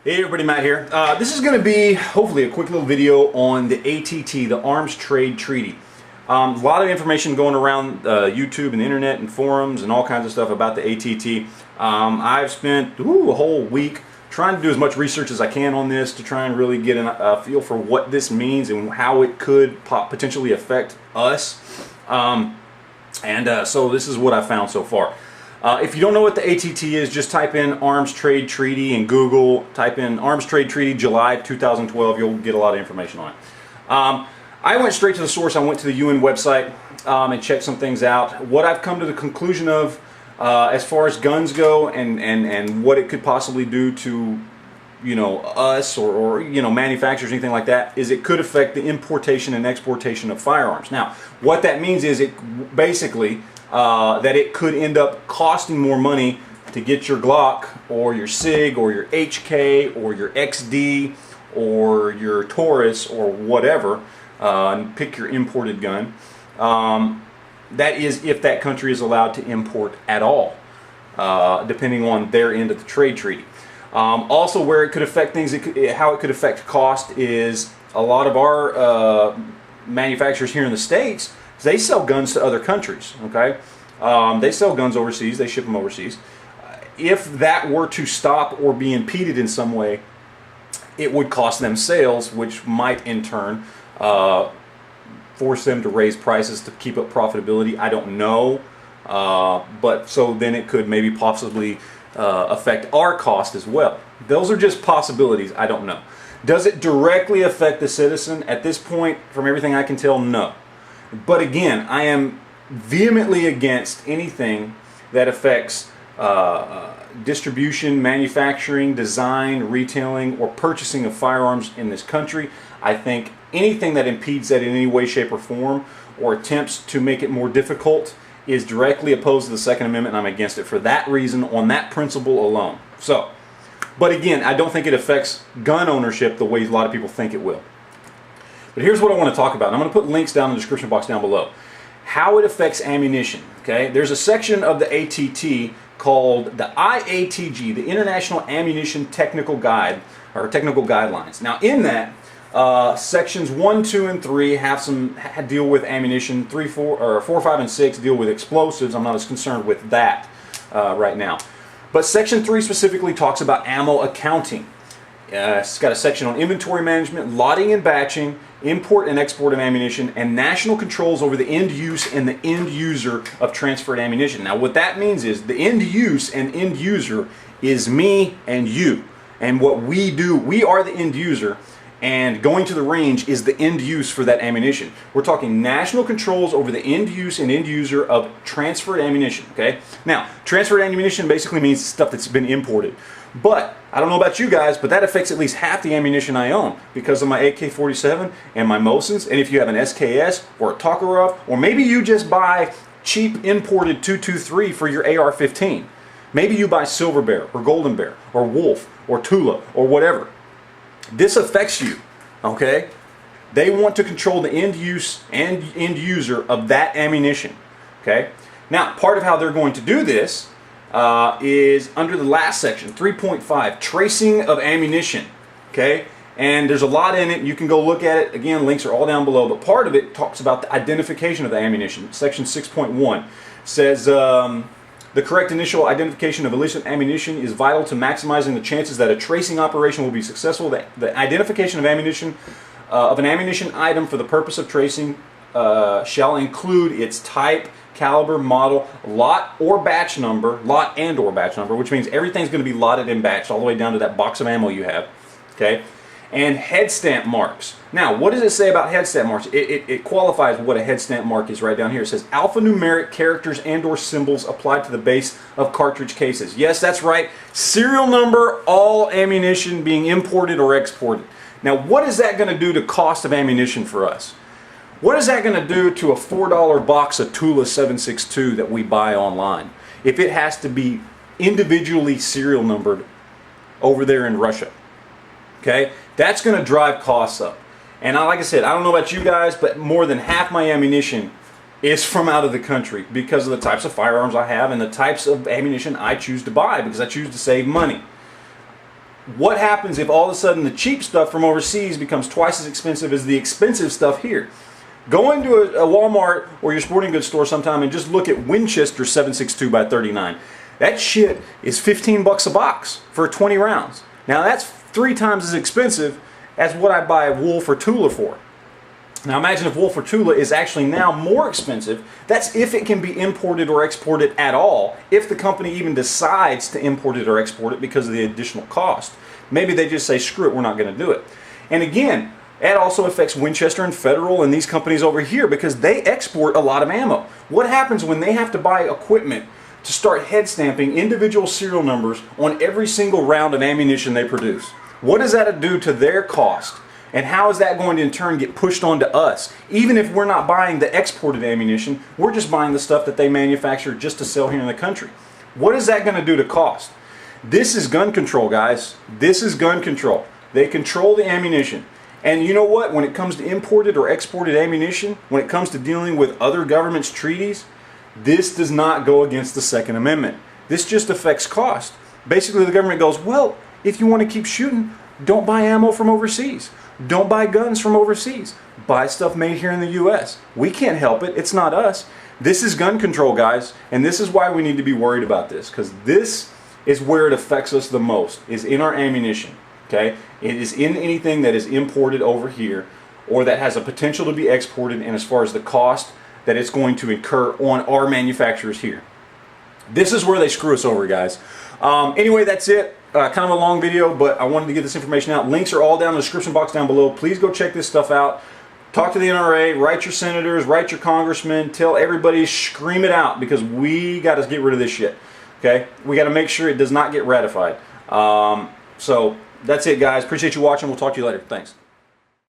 Hey everybody, Matt here. This is going to be hopefully a quick little video on the ATT, the Arms Trade Treaty. A lot of information going around YouTube and the internet and forums and all kinds of stuff about the ATT. I've spent a whole week trying to do as much research as I can on this to try and really get a feel for what this means and how it could potentially affect us. So this is what I found so far. If you don't know what the ATT is, just type in Arms Trade Treaty in Google. Type in Arms Trade Treaty July 2012. You'll get a lot of information on it. I went straight to the source. I went to the UN website and checked some things out. What I've come to the conclusion of as far as guns go and what it could possibly do to us or manufacturers, anything like that, is it could affect the importation and exportation of firearms. Now, what that means is it basically that it could end up costing more money to get your Glock or your SIG or your HK or your XD or your Taurus or whatever, and pick your imported gun. That is if that country is allowed to import at all, depending on their end of the trade treaty. Also, where it could affect things, how it could affect cost is a lot of our manufacturers here in the States, they sell guns to other countries, okay? They sell guns overseas, they ship them overseas. If that were to stop or be impeded in some way, it would cost them sales, which might in turn force them to raise prices to keep up profitability. I don't know, but so then it could maybe possibly affect our cost as well. Those are just possibilities. I don't know. Does it directly affect the citizen? At this point, from everything I can tell, no. But again, I am vehemently against anything that affects distribution, manufacturing, design, retailing, or purchasing of firearms in this country. I think anything that impedes that in any way, shape, or form, or attempts to make it more difficult, is directly opposed to the Second Amendment, and I'm against it for that reason, on that principle alone. So, but again, I don't think it affects gun ownership the way a lot of people think it will. But here's what I want to talk about. I'm going to put links down in the description box down below. How it affects ammunition. Okay, there's a section of the ATT called the IATG, the International Ammunition Technical Guide, or Technical Guidelines. Now, in that, sections 1, 2, and 3 deal with ammunition. 4, 5, and 6 deal with explosives. I'm not as concerned with that right now. But section 3 specifically talks about ammo accounting. It's got a section on inventory management, lotting and batching, import and export of ammunition, and national controls over the end use and the end user of transferred ammunition. Now, what that means is the end use and end user is me and you. And what we do, we are the end user, and going to the range is the end use for that ammunition. We're talking national controls over the end use and end user of transferred ammunition, okay? Now, transferred ammunition basically means stuff that's been imported. But, I don't know about you guys, but that affects at least half the ammunition I own because of my AK-47 and my Mosins. And if you have an SKS or a Tokarev, or maybe you just buy cheap imported 223 for your AR-15. Maybe you buy Silver Bear or Golden Bear or Wolf or Tula or whatever. This affects you, okay? They want to control the end use and end user of that ammunition, okay? Now, part of how they're going to do this is under the last section, 3.5, tracing of ammunition, okay? And there's a lot in it. You can go look at it. Again, links are all down below, but part of it talks about the identification of the ammunition. Section 6.1 says the correct initial identification of illicit ammunition is vital to maximizing the chances that a tracing operation will be successful. The identification of ammunition of an ammunition item for the purpose of tracing shall include its type, caliber, model, lot or batch number, which means everything's going to be lotted and batched all the way down to that box of ammo you have, okay? And head stamp marks. Now, what does it say about head stamp marks? It qualifies what a head stamp mark is right down here. It says alphanumeric characters and or symbols applied to the base of cartridge cases. Yes, that's right. Serial number, all ammunition being imported or exported. Now, what is that going to do to cost of ammunition for us? What is that going to do to a $4 box of Tula 7.62 that we buy online if it has to be individually serial numbered over there in Russia? Okay, that's going to drive costs up. And like I said, I don't know about you guys, but more than half my ammunition is from out of the country because of the types of firearms I have and the types of ammunition I choose to buy because I choose to save money. What happens if all of a sudden the cheap stuff from overseas becomes twice as expensive as the expensive stuff here? Go into a Walmart or your sporting goods store sometime and just look at Winchester 7.62 by 39. That shit is 15 bucks a box for 20 rounds. Now that's 3 times as expensive as what I buy Wolf or Tula for. Now imagine if Wolf or Tula is actually now more expensive. That's if it can be imported or exported at all, if the company even decides to import it or export it because of the additional cost. Maybe they just say, screw it, we're not going to do it. And again, that also affects Winchester and Federal and these companies over here because they export a lot of ammo. What happens when they have to buy equipment to start head stamping individual serial numbers on every single round of ammunition they produce? What does that do to their cost? And how is that going to in turn get pushed onto us? Even if we're not buying the exported ammunition, we're just buying the stuff that they manufacture just to sell here in the country. What is that going to do to cost? This is gun control, guys. This is gun control. They control the ammunition. And you know what? When it comes to imported or exported ammunition, when it comes to dealing with other governments' treaties, this does not go against the Second Amendment. This just affects cost. Basically, the government goes, well, if you want to keep shooting, don't buy ammo from overseas. Don't buy guns from overseas. Buy stuff made here in the U.S. We can't help it. It's not us. This is gun control, guys. And this is why we need to be worried about this. Because this is where it affects us the most, is in our ammunition. Okay? It is in anything that is imported over here or that has a potential to be exported, and as far as the cost that it's going to incur on our manufacturers here. This is where they screw us over, guys. Anyway, that's it. Kind of a long video, but I wanted to get this information out. Links are all down in the description box down below. Please go check this stuff out. Talk to the NRA, write your senators, write your congressmen, tell everybody, scream it out, because we got to get rid of this shit. Okay? We got to make sure it does not get ratified. So that's it, guys. Appreciate you watching. We'll talk to you later. Thanks.